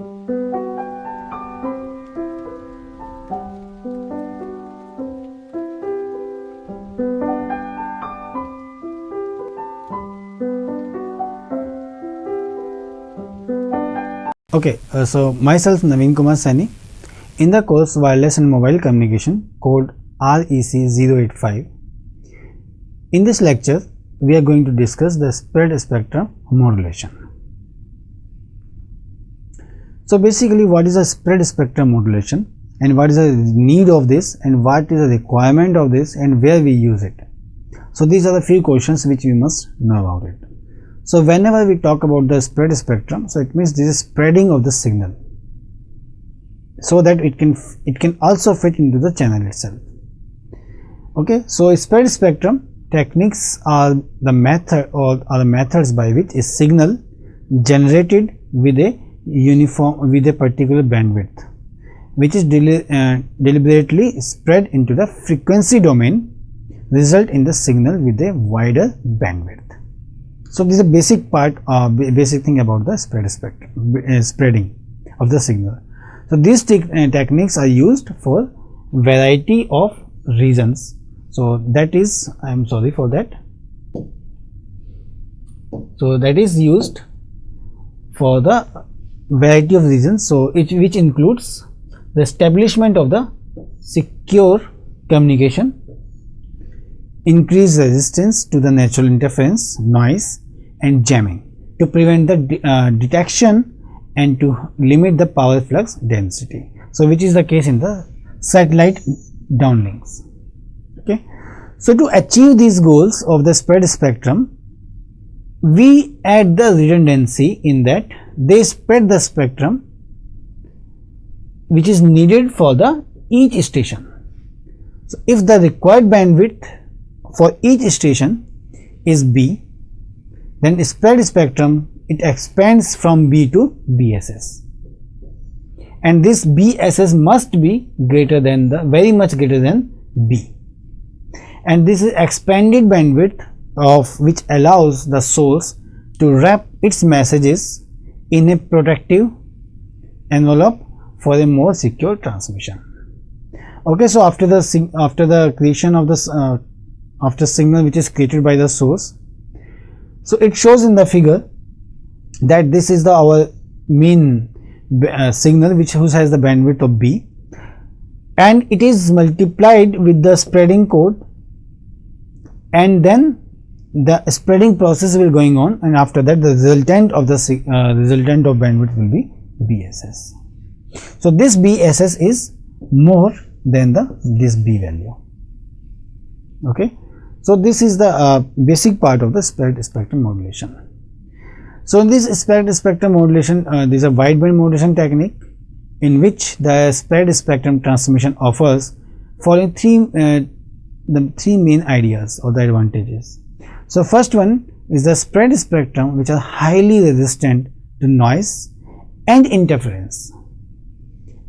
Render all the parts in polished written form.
Okay, so myself Naveen Kumar Saini. In the course Wireless and Mobile Communication, code REC 085. In this lecture, we are going to discuss the spread spectrum modulation. So basically, what is a spread spectrum modulation, and what is the need of this, and what is the requirement of this, and where we use it? So these are the few questions which we must know about it. So whenever we talk about the spread spectrum, so it means this is spreading of the signal, so that it can also fit into the channel itself. Okay, so spread spectrum techniques are the method or are the methods by which a signal generated with a particular bandwidth, which is deliberately spread into the frequency domain, result in the signal with a wider bandwidth. So this is a basic part, basic thing about the spreading of the signal. So these techniques are used for variety of reasons. So that is, I am sorry for that. So that is used for the variety of reasons. So which includes the establishment of the secure communication, increase resistance to the natural interference, noise and jamming, to prevent the detection and to limit the power flux density. So which is the case in the satellite downlinks. Okay, so to achieve these goals of the spread spectrum, we add the redundancy in that they spread the spectrum which is needed for the each station. So if the required bandwidth for each station is B, then spread spectrum it expands from B to BSS, and this BSS must be greater than very much greater than B, and this is expanded bandwidth of which allows the source to wrap its messages in a protective envelope for a more secure transmission. Okay, so after the creation of this after signal which is created by the source, so it shows in the figure that this is our main signal which has the bandwidth of B, and it is multiplied with the spreading code, and then the spreading process will going on, and after that the resultant of bandwidth will be BSS. So this BSS is more than this B value. Okay, so this is the basic part of the spread spectrum modulation. So in this spread spectrum modulation, there is a wideband modulation technique in which the spread spectrum transmission offers following the three main ideas or the advantages. So first one is the spread spectrum which are highly resistant to noise and interference,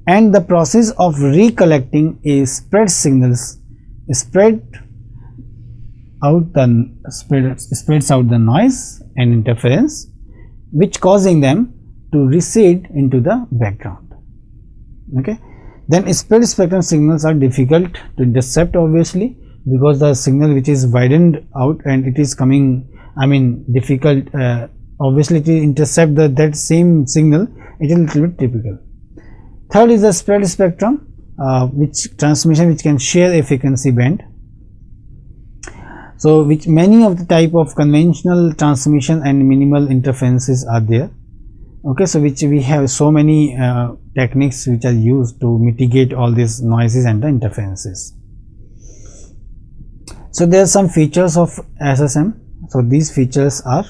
and the process of recollecting a spread signals spreads out the noise and interference, which causing them to recede into the background. Okay, then spread spectrum signals are difficult to intercept, obviously, because the signal which is widened out and it is coming, difficult obviously to intercept that same signal, it is a little bit typical. Third is the spread spectrum which can share a frequency band. So which many of the type of conventional transmission and minimal interferences are there. Okay, so which we have so many techniques which are used to mitigate all these noises and the interferences. So there are some features of SSM. So these features are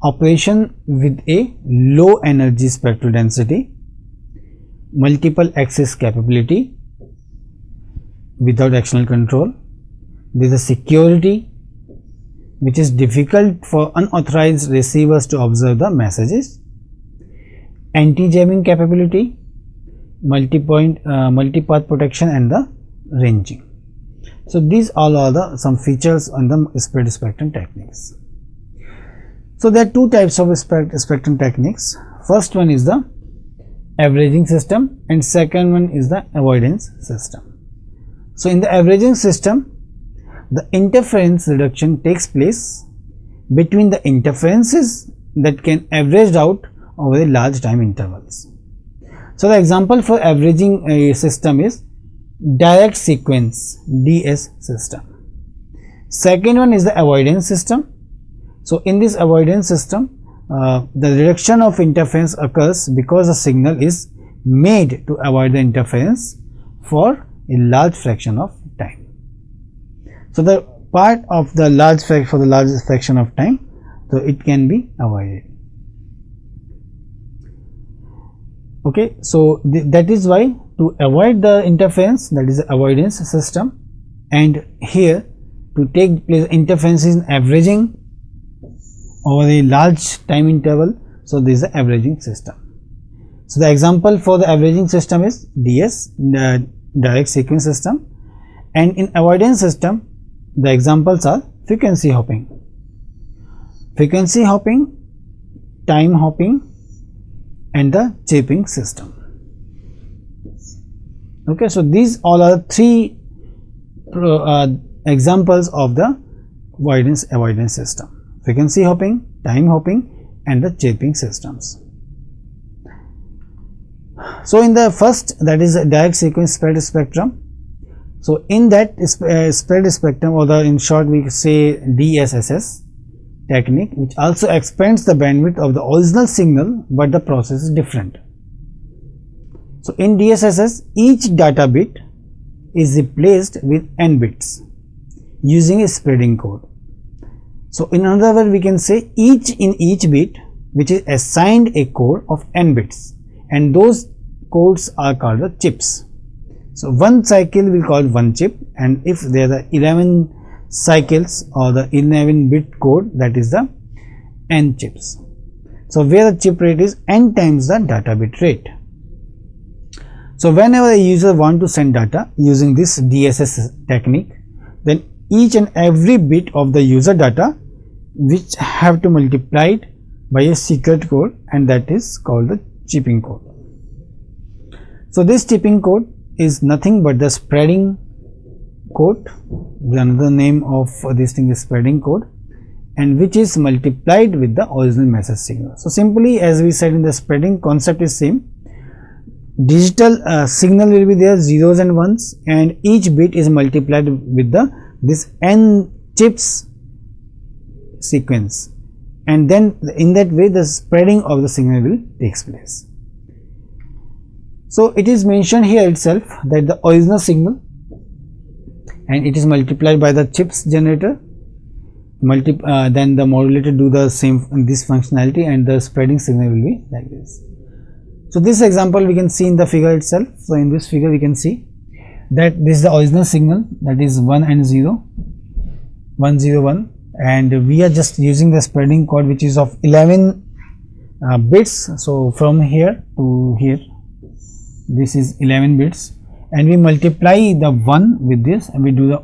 operation with a low energy spectral density, multiple access capability without external control, there is a security which is difficult for unauthorized receivers to observe the messages, anti-jamming capability, multi-path protection and the ranging. So these all are some features on the spread spectrum techniques. So there are two types of spectrum techniques. First one is the averaging system, and second one is the avoidance system. So in the averaging system, the interference reduction takes place between the interferences that can averaged out over a large time intervals. So the example for averaging a system is direct sequence DS system. Second one is the avoidance system. So in this avoidance system, the reduction of interference occurs because the signal is made to avoid the interference for a large fraction of time. So the part of the large for the largest fraction of time, so it can be avoided. Okay, so that is why to avoid the interference, that is the avoidance system, and here to take place interference in averaging over a large time interval, so this is the averaging system. So the example for the averaging system is DS, the direct sequence system, and in avoidance system the examples are frequency hopping, time hopping, and the chipping system. Okay, so these all are three examples of the avoidance system: frequency hopping, time hopping, and the chipping systems. So in the first, that is direct sequence spread spectrum. So in that spread spectrum, or in short we say DSSS technique, which also expands the bandwidth of the original signal, but the process is different. So in DSSS, each data bit is replaced with n bits using a spreading code. So in another word, we can say in each bit which is assigned a code of n bits, and those codes are called the chips. So one cycle will call one chip, and if there are 11 cycles or the 11 bit code, that is the n chips. So where the chip rate is n times the data bit rate. So whenever a user want to send data using this DSSS technique, then each and every bit of the user data which have to multiply it by a secret code, and that is called the chipping code. So this chipping code is nothing but the spreading code. Another name of this thing is spreading code, and which is multiplied with the original message signal. So simply, as we said in the spreading concept is same. Digital signal will be there, zeros and ones, and each bit is multiplied with this n chips sequence, and then in that way the spreading of the signal will takes place. So it is mentioned here itself that the original signal, and it is multiplied by the chips generator, then the modulator do the same this functionality, and the spreading signal will be like this. So this example we can see in the figure itself. So in this figure we can see that this is the original signal, that is 1 and 0, 1 0 1, and we are just using the spreading code which is of 11 bits. So from here to here, this is 11 bits, and we multiply the 1 with this, and we do the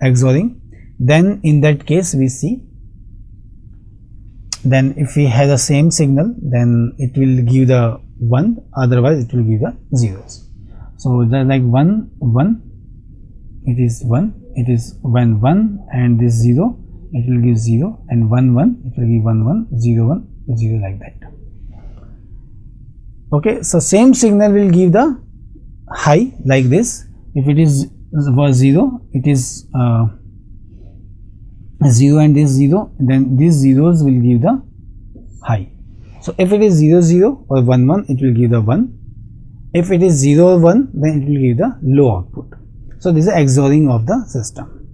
XORing. Then in that case we see, then if we have the same signal, then it will give the 1, otherwise it will give the zeros. So the like 1 1, it is 1, it is 1 1, and this 0, it will give 0, and 1 1, it will give 1 1 0 1 0, like that. Okay, so same signal will give the high like this. If it is 0, it is 0 and this 0, then these zeros will give the high. So if it is 0 0 or 1 1, it will give the 1. If it is 0 1, then it will give the low output. So this is XORing of the system.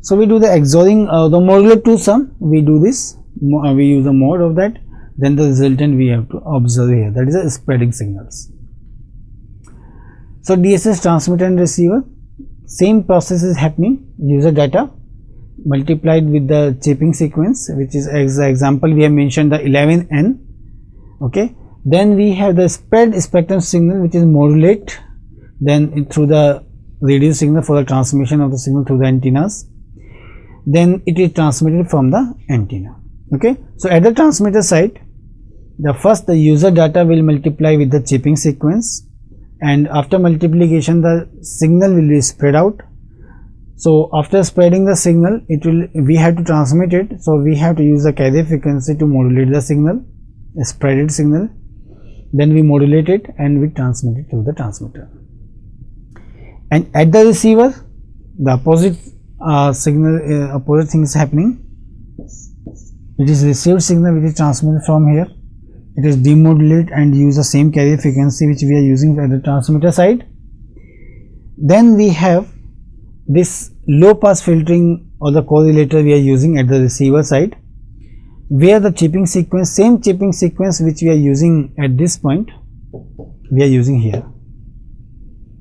So we do the XORing, the modulate to sum, we do this, we use the mode of that, then the resultant we have to observe here, that is the spreading signals. So DSS transmitter and receiver, same process is happening, user data multiplied with the chipping sequence, which is as example we have mentioned the 11n. Okay, then we have the spread spectrum signal which is modulate, then through the radio signal for the transmission of the signal through the antennas, then it is transmitted from the antenna. Okay, so at the transmitter side the user data will multiply with the chipping sequence, and after multiplication the signal will be spread out. So after spreading the signal, we have to transmit it, so we have to use the carrier frequency to modulate the signal, a spreaded signal. Then we modulate it and we transmit it to the transmitter. And at the receiver, the opposite opposite thing is happening. It is received signal which is transmitted from here. It is demodulated and use the same carrier frequency which we are using at the transmitter side. Then we have this low pass filtering or the correlator we are using at the receiver side, where the chipping sequence, same chipping sequence which we are using at this point, we are using here.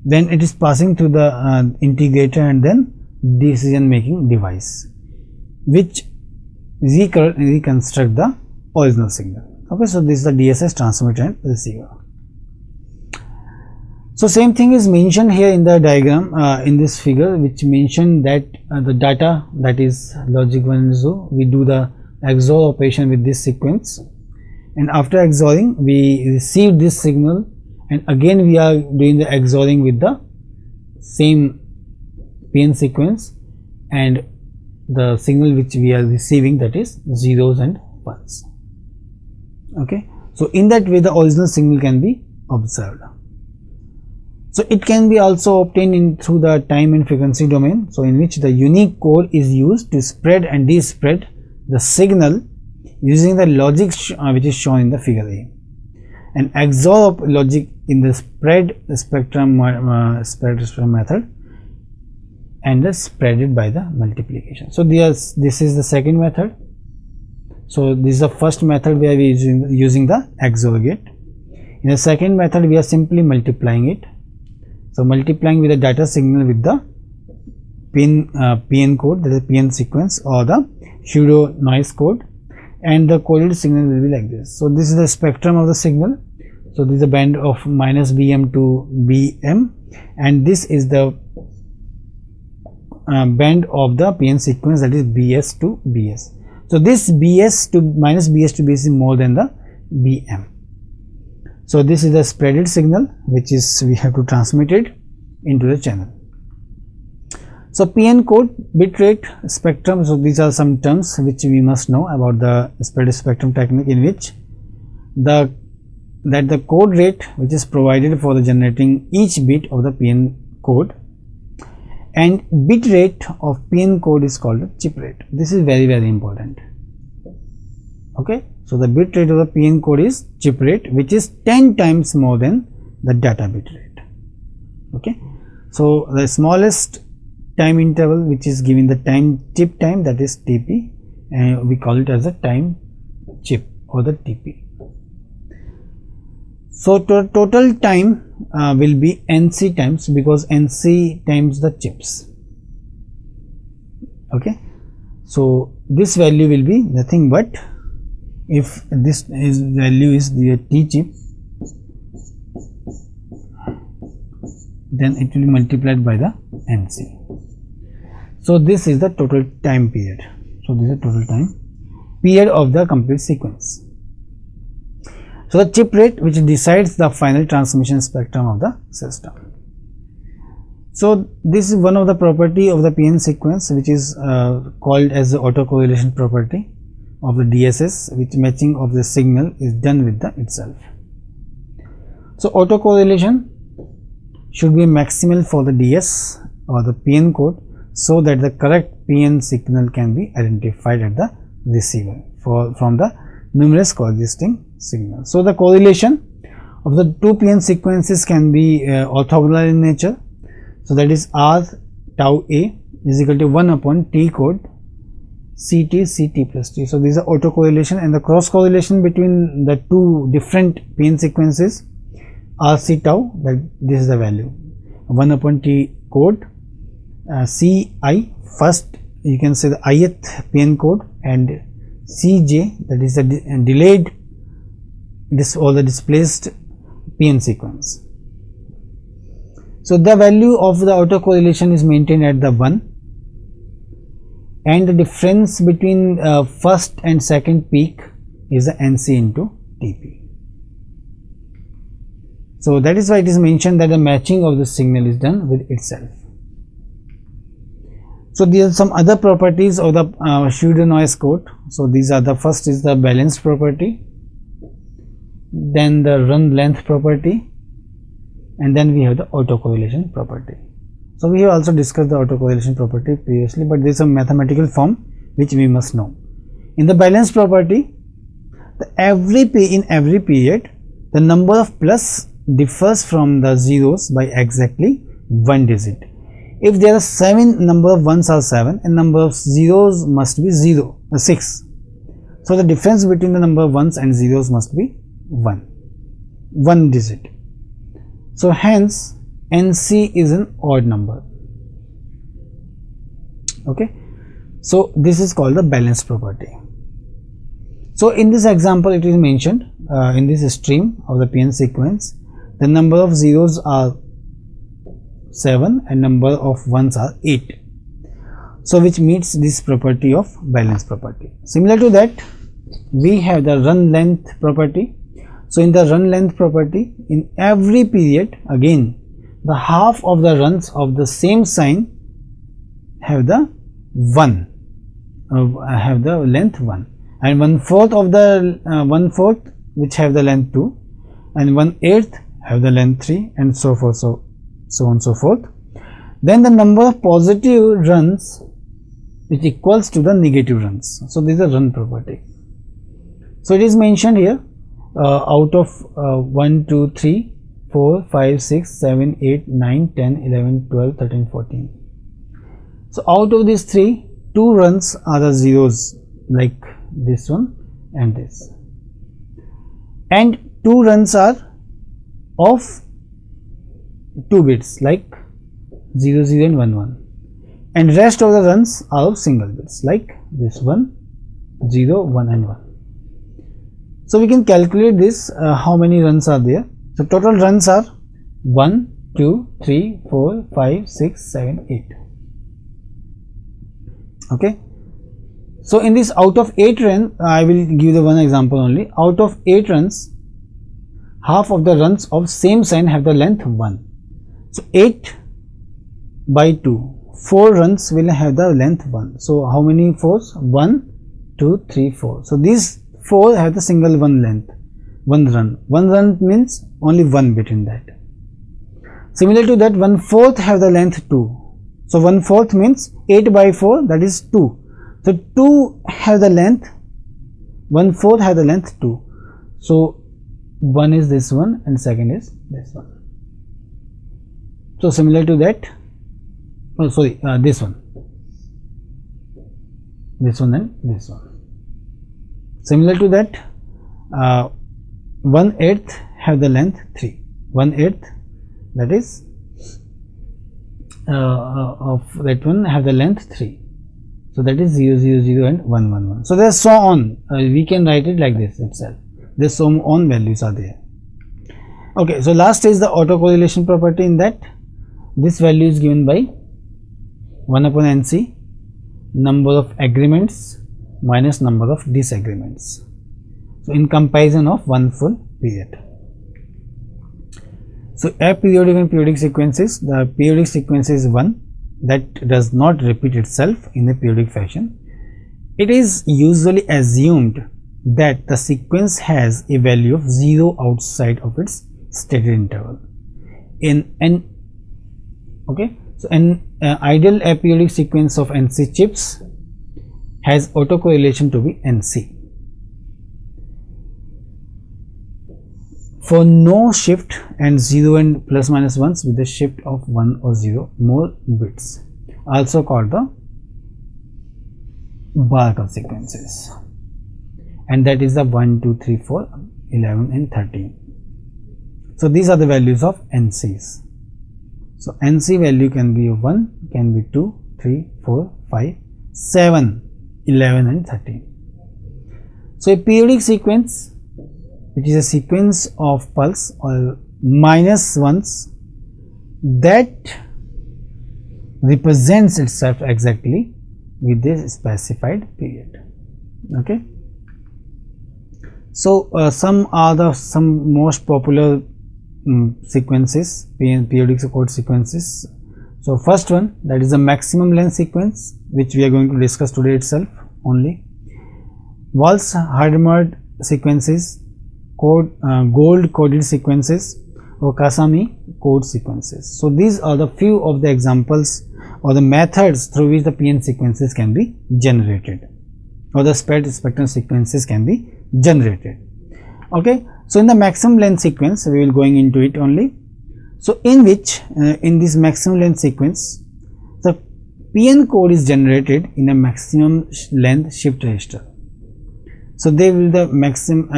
Then it is passing to the integrator and then decision making device, which reconstruct the original signal. Okay, so this is the DSS, transmitter and receiver. So same thing is mentioned here in the diagram in this figure, which mentioned that the data, that is logic 1 and 0, we do the XOR operation with this sequence, and after XORing we receive this signal, and again we are doing the XORing with the same PN sequence and the signal which we are receiving, that is zeros and ones. Okay, so in that way the original signal can be observed. So it can be also obtained through the time and frequency domain, so in which the unique code is used to spread and despread the signal using the logic which is shown in the figure A, and XOR logic in the spread spectrum method, and the spreaded by the multiplication. So this is the second method. So this is the first method where we are using the XOR gate. In the second method we are simply multiplying it. So multiplying with the data signal with the PN code, that is PN sequence, or the pseudo noise code, and the coded signal will be like this. So this is the spectrum of the signal. So this is a band of -BM to BM, and this is the band of the PN sequence, that is BS to BS. So this BS to -BS to BS is more than the BM. So this is the spreaded signal which is we have to transmit it into the channel. So PN code, bit rate, spectrum. So these are some terms which we must know about the spread spectrum technique, in which the code rate which is provided for the generating each bit of the PN code, and bit rate of PN code is called the chip rate. This is very important. Okay, so the bit rate of the PN code is chip rate, which is 10 times more than the data bit rate. Okay, so the smallest time interval which is given the time chip time, that is TP, and we call it as a time chip or the TP. So total time will be NC times, because NC times the chips. Okay, so this value will be nothing but, if this value is the T chip, then it will be multiplied by the NC. So this is the total time period. So this is the total time period of the complete sequence. So the chip rate which decides the final transmission spectrum of the system. So this is one of the property of the PN sequence, which is called as the autocorrelation property of the DSS, which matching of the signal is done with the itself. So autocorrelation should be maximal for the DS or the PN code, so that the correct PN signal can be identified at the receiver from the numerous coexisting signals. So the correlation of the two PN sequences can be orthogonal in nature. So that is R tau A is equal to 1 upon T code CT plus T. So this is the autocorrelation, and the cross correlation between the two different PN sequences, RC tau, that this is the value 1 upon T code, CI first, you can say the ith PN code, and CJ, that is the delayed or the displaced PN sequence. So the value of the autocorrelation is maintained at the 1, and the difference between first and second peak is the NC into TP. So that is why it is mentioned that the matching of the signal is done with itself. So there are some other properties of the Pseudo-Noise code. So these are, the first is the balanced property, then the run length property, and then we have the autocorrelation property. So we have also discussed the autocorrelation property previously, but there is a mathematical form which we must know. In the balanced property, in every period the number of plus differs from the zeros by exactly one digit. If there are 7, number of ones are 7 and number of zeros must be 6. So the difference between the number of ones and zeros must be 1 digit. So hence NC is an odd number. Okay, so this is called the balanced property. So in this example it is mentioned in this stream of the PN sequence, the number of zeros are 7 and number of ones are 8. So which meets this property of balance property. Similar to that, we have the run length property. So in the run length property, in every period, again the half of the runs of the same sign have the length 1, and 1/4 of the 1/4 which have the length 2, and 1/8 have the length 3, and so forth, so on and so forth. Then the number of positive runs which equals to the negative runs. So this is a run property. So it is mentioned here out of 1, 2, 3, 4, 5, 6, 7, 8, 9, 10, 11, 12, 13, 14. So out of these 3, 2 runs are the zeros, like this one and this, and 2 runs are of 2 bits, like 0, 0 and 1, 1, and rest of the runs are of single bits, like this one, 0, 1 and 1. So we can calculate this, how many runs are there. So total runs are 1, 2, 3, 4, 5, 6, 7, 8. Okay. So in this, out of 8 runs, I will give the one example only. Out of 8 runs, half of the runs of same sign have the length 1. So 8 by 2, 4 runs will have the length 1. So how many 4s? 1, 2, 3, 4. So these 4 have the single one length, 1 run. 1 run means only 1 bit in that. Similar to that, 1/4 have the length 2. So 1/4 means 8 by 4, that is 2. So 2 have the length, 1/4 have the length 2. So one is this one and second is this one. So similar to that, this one and this one. Similar to that, 1/8 have the length 3. 1/8, that is of that one have the length 3. So that is 0, 0, 0 and 1, 1, 1. So there are so on. We can write it like this itself. There's so on values are there. Okay, so last is the autocorrelation property. In that, this value is given by 1 upon NC, number of agreements minus number of disagreements. So in comparison of one full period. So aperiodic and periodic sequences, the periodic sequence is one that does not repeat itself in a periodic fashion. It is usually assumed that the sequence has a value of 0 outside of its stated interval. In an ideal aperiodic sequence of NC chips has autocorrelation to be NC. For no shift and 0 and plus minus 1s with a shift of 1 or 0 more bits, also called the bar consequences, and that is the 1, 2, 3, 4, 11 and 13. So these are the values of NCs. So NC value can be 1, can be 2, 3, 4, 5, 7, 11 and 13. So a periodic sequence, which is a sequence of pulse or minus ones that represents itself exactly with this specified period. Okay. So some are the most popular sequences, periodic code sequences. So first one, that is the maximum length sequence, which we are going to discuss today itself only. Walsh-Hadamard sequences, gold coded sequences, or Kasami code sequences. So these are the few of the examples or the methods through which the PN sequences can be generated, or the spread spectrum sequences can be generated. Okay, so in the maximum length sequence, we will going into it only. So in which in this maximum length sequence, the PN code is generated in a maximum length shift register. So they will, the maximum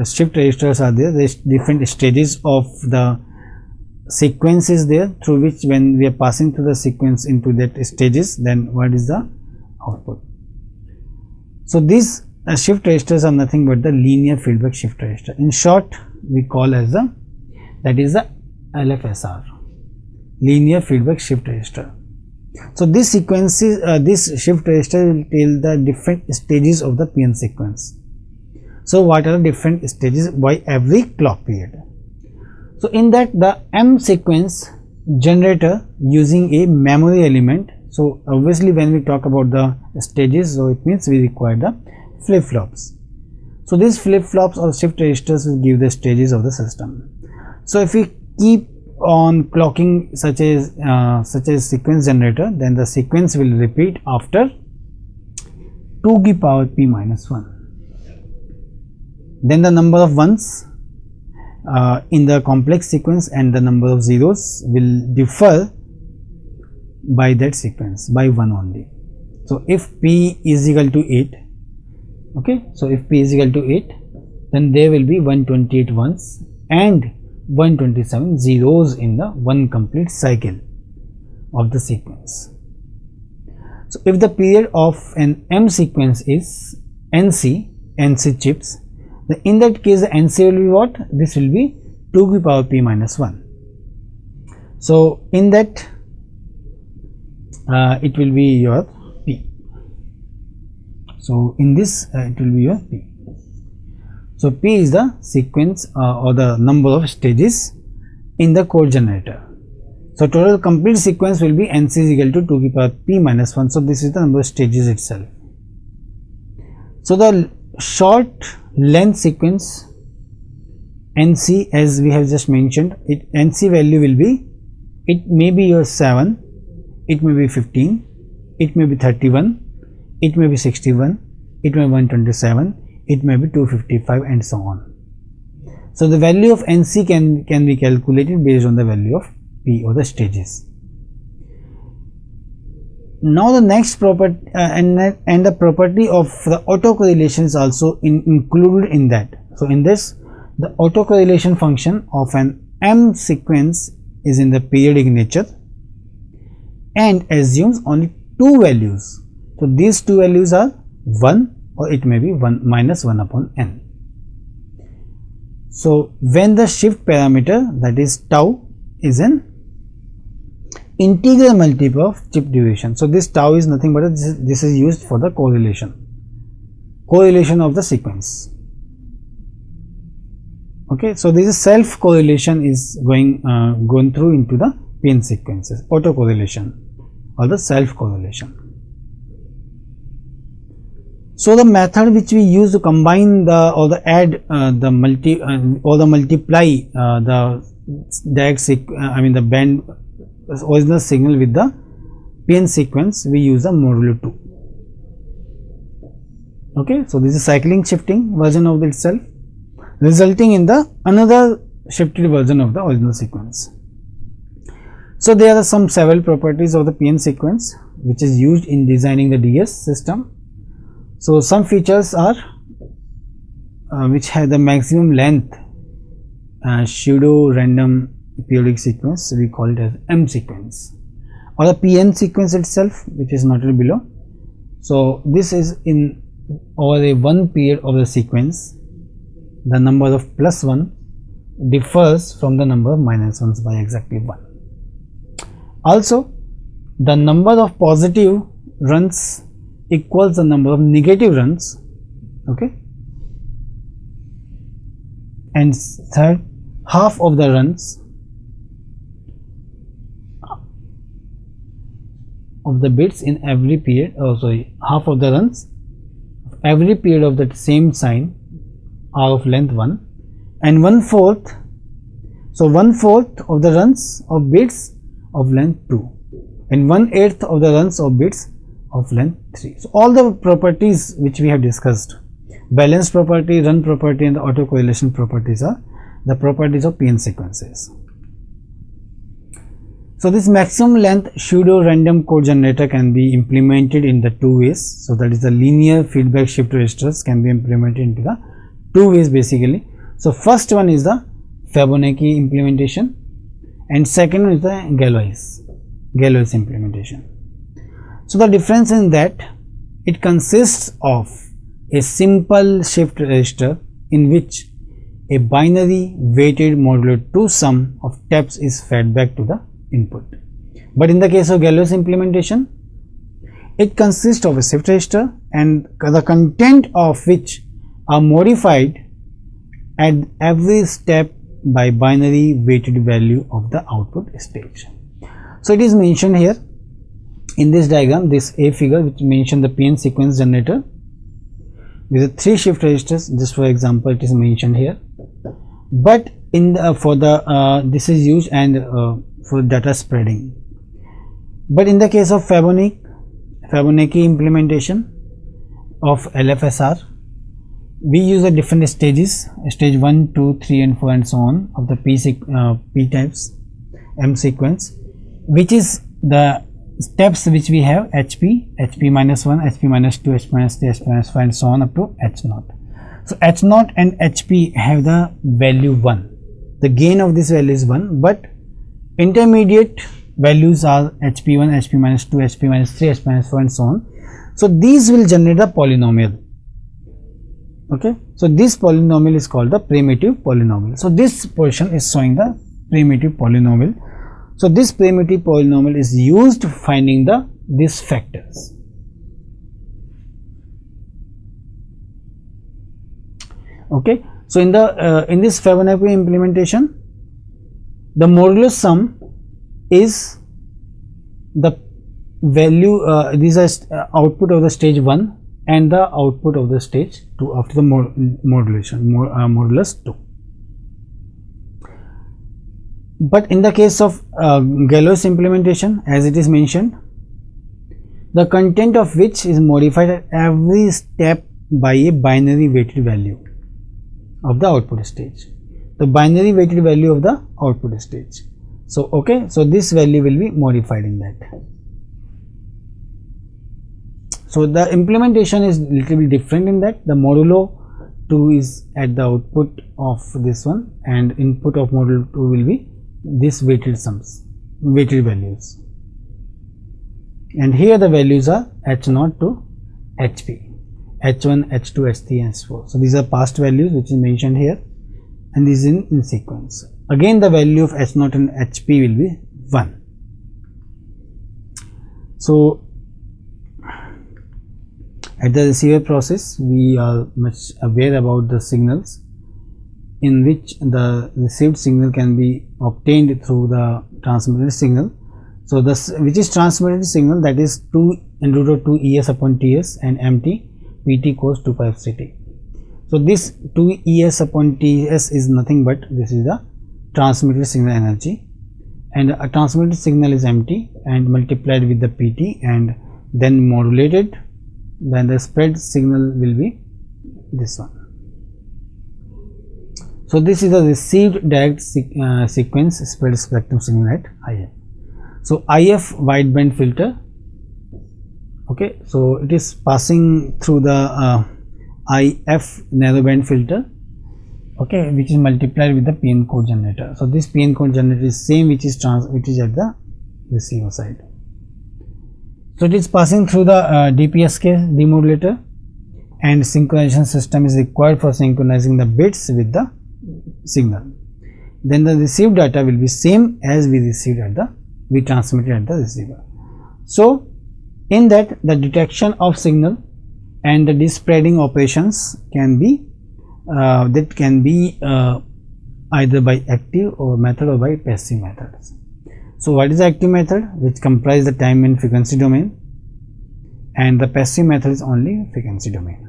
shift registers are there. There is different stages of the sequence is there, through which when we are passing through the sequence into that stages, then what is the output. So these shift registers are nothing but the linear feedback shift register. In short, we call as the, that is the LFSR, linear feedback shift register. So this sequences, this shift register will tell the different stages of the PN sequence. So what are the different stages by every clock period? So in that, the M sequence generator using a memory element. So obviously when we talk about the stages, so it means we require the flip-flops. So these flip-flops or shift registers will give the stages of the system. So if we keep on clocking such as sequence generator, then the sequence will repeat after 2 to the power p minus 1. Then the number of ones in the complex sequence and the number of zeros will differ by that sequence, by 1 only. So if p is equal to 8, okay, so if p is equal to 8, then there will be 128 ones and 127 zeros in the one complete cycle of the sequence. So if the period of an M sequence is NC chips, then in that case the NC will be what? This will be 2 to the power p minus 1. So in that it will be your p. So in this it will be your p. So p is the sequence or the number of stages in the code generator. So total complete sequence will be NC is equal to 2 to the power p minus 1. So this is the number of stages itself. So the short length sequence NC, as we have just mentioned, NC value will be, it may be your 7, it may be 15, it may be 31, it may be 61, it may be 127, it may be 255 and so on. So the value of NC can be calculated based on the value of P or the stages. Now the next property and the property of the autocorrelation is also included in that. So in this, the autocorrelation function of an M sequence is in the periodic nature and assumes only two values. So these two values are 1 or it may be 1 minus 1 upon n. So when the shift parameter, that is tau, is an integral multiple of chip duration. So this tau is nothing but this is used for the correlation of the sequence. Okay, so this is self correlation is going through into the PN sequences, autocorrelation or the self correlation. So the method which we use to combine the or the add the multiply the direct the band original signal with the PN sequence, we use the modulo 2. Okay, so this is cycling shifting version of itself, resulting in the another shifted version of the original sequence. So there are several properties of the PN sequence which is used in designing the DS system. So some features are which have the maximum length pseudo random periodic sequence, we call it as M sequence, or the PN sequence itself, which is noted below. So this is in over a one period of the sequence, the number of +1 differs from the number of -1s by exactly 1. Also, the number of positive runs equals the number of negative runs. Okay, and third, half of the runs of the bits in every period, half of the runs every period of that same sign are of length 1, and 1/4, so 1/4 of the runs of bits of length 2, and 1/8 of the runs of bits of length 3. So all the properties which we have discussed, balance property, run property, and the auto correlation properties, are the properties of PN sequences. So this maximum length pseudo random code generator can be implemented in the two ways. So that is, the linear feedback shift registers can be implemented into the two ways basically. So first one is the Fibonacci implementation, and second one is the Galois implementation. So the difference in that, it consists of a simple shift register in which a binary weighted modulo 2 sum of steps is fed back to the input. But in the case of Galois implementation, it consists of a shift register and the content of which are modified at every step by binary weighted value of the output stage. So it is mentioned here in this diagram, this A figure, which mentioned the PN sequence generator with the 3 shift registers. Just for example, it is mentioned here, but in the, this is used and for data spreading. But in the case of Fibonacci implementation of LFSR, we use the different stages, stage 1, 2, 3 and 4 and so on of the P types M sequence, which is the steps which we have HP, HP minus 1, HP minus 2, HP minus 3, HP minus 5 and so on up to H0. So H0 and HP have the value 1. The gain of this value is 1, but intermediate values are HP1, HP minus 2, HP minus 3, HP minus 4 and so on. So these will generate a polynomial. Okay, so this polynomial is called the primitive polynomial. So this portion is showing the primitive polynomial. So this primitive polynomial is used finding these factors. Okay, so in this Fibonacci implementation, the modulo sum is the value, these are output of the stage 1 and the output of the stage 2 after the modulus 2. But in the case of Galois implementation, as it is mentioned, the content of which is modified at every step by a binary weighted value of the output stage. The binary weighted value of the output stage. So okay, so this value will be modified in that. So the implementation is little bit different in that the modulo 2 is at the output of this one, and input of modulo 2 will be this weighted values, and here the values are H0 to HP, H1, H2, H3 and H4. So these are past values which is mentioned here, and this is in sequence. Again the value of H0 and HP will be 1. So at the receiver process, we are much aware about the signals in which the received signal can be obtained through the transmitted signal. So this, which is transmitted signal, that is 2 in root of 2 ES upon TS and MT PT cos 2 pi f CT. So this 2 ES upon TS is nothing but this is the transmitted signal energy, and a transmitted signal is MT and multiplied with the PT and then modulated, then the spread signal will be this one. So this is the received direct sequence spread spectrum signal at IF. So IF wideband filter, okay, so it is passing through the IF narrowband filter, okay, which is multiplied with the PN code generator. So this PN code generator is same which is at the receiver side. So it is passing through the DPSK demodulator, and synchronization system is required for synchronizing the bits with the signal. Then the received data will be same as we transmitted at the receiver. So in that, the detection of signal and the despreading operations can be that can be either by active or method or by passive methods. So what is the active method? Which comprise the time and frequency domain, and the passive method is only frequency domain.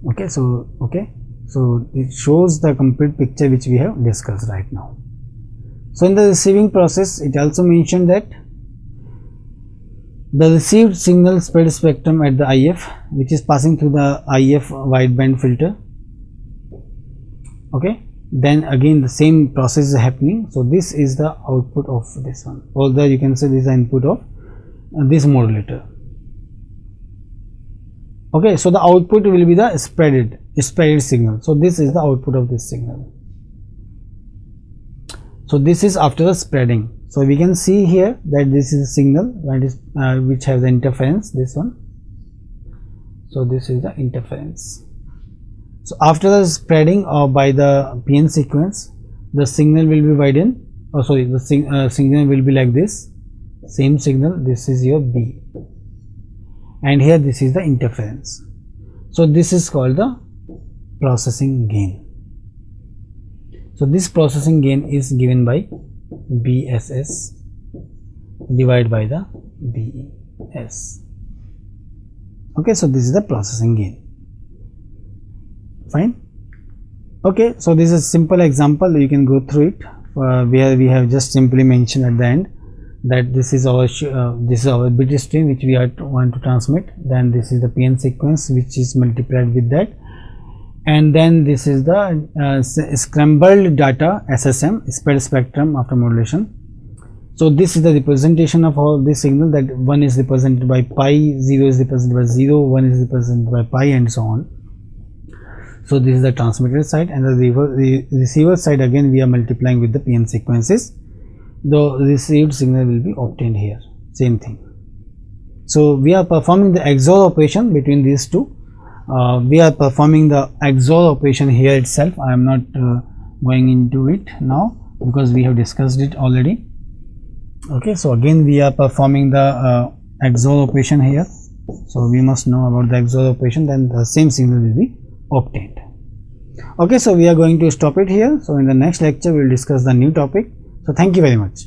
Okay, so it shows the complete picture which we have discussed right now. So in the receiving process, it also mentioned that the received signal spread spectrum at the IF, which is passing through the IF wideband filter. Okay, then again the same process is happening. So this is the output of this one, although you can say this is the input of this modulator. Okay, so the output will be the spreaded signal. So this is the output of this signal. So this is after the spreading. So we can see here that this is a signal that is which has the interference, this one. So this is the interference. So after the spreading by the PN sequence, the signal will be widened. Oh sorry, the signal will be like this. Same signal. This is your B, and here this is the interference. So this is called the processing gain. So this processing gain is given by BSS divided by the BES. Okay, so this is the processing gain. Fine. Okay, so this is a simple example. You can go through it where we have just simply mentioned at the end that this is our bit stream which we want to transmit. Then this is the PN sequence which is multiplied with that, and then this is the scrambled data SSM, spread spectrum after modulation. So this is the representation of all this signal, that 1 is represented by pi, 0 is represented by 0, 1 is represented by pi, and so on. So this is the transmitter side, and the receiver side again we are multiplying with the PN sequences. The received signal will be obtained here, same thing. So we are performing the XOR operation between these two. We are performing the XOR operation here itself. I am not going into it now because we have discussed it already. Okay, so again we are performing the XOR operation here. So we must know about the XOR operation, then the same signal will be obtained. Okay, so we are going to stop it here. So in the next lecture we will discuss the new topic. So thank you very much.